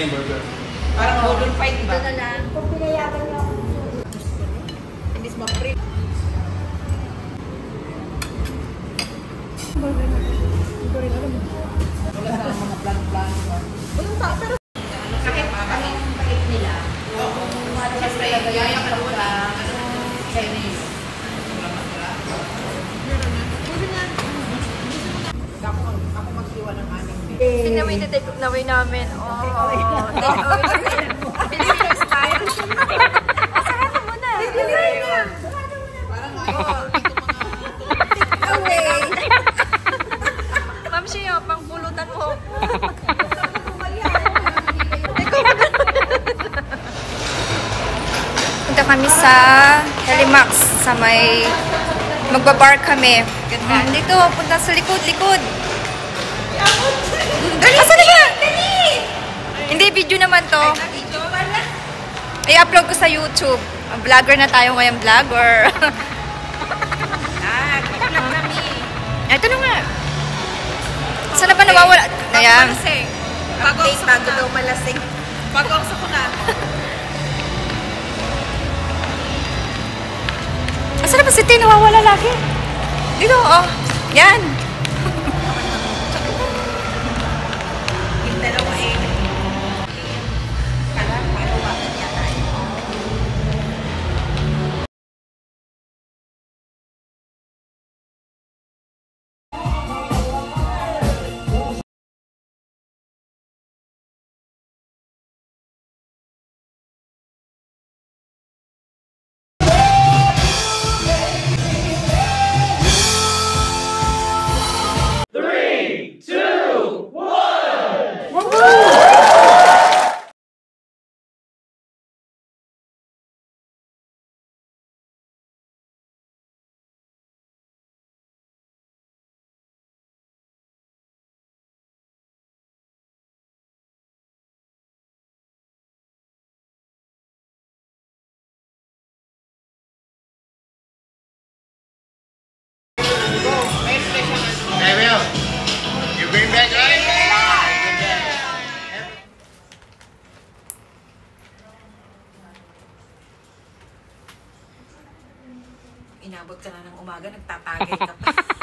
lang yung burger. Parang golden fight ba? Ito na lang. Kung pinayagan niyo ako. Imbis ma-free. Burger na. Ito rin alam mo. Wala sa mga plan-plan ba? Walang pa, pero Sakit pa ba? ang bait nila. Oo. Siyempre, yaya ka doon na Chinese. Ako magsiwa ng aming bit. Tinawin na take away namin. Oh, take away. Filipino style. Sarado mo na. Parang ako, Okay. Ma'am Shio, pang pulutan mo. Punta kami sa Helimax sa may magbabar kami. Dito, punta sa likod. Asa na ba? Hindi, video naman to. I-upload ko sa YouTube. Vlogger na tayo ngayon, vlogger. Ito na nga. Saan na ba nawawala? Ayan. bago daw malasing. Bago ang sakuna. Asa na ba si Tay nawawala lagi? Dito, oh. Yan. Yung dalawa eh. Kalawakan yata eh. Hey, Will. You bring back right? Inabot ka na ng umaga, nagtatagay ka pa.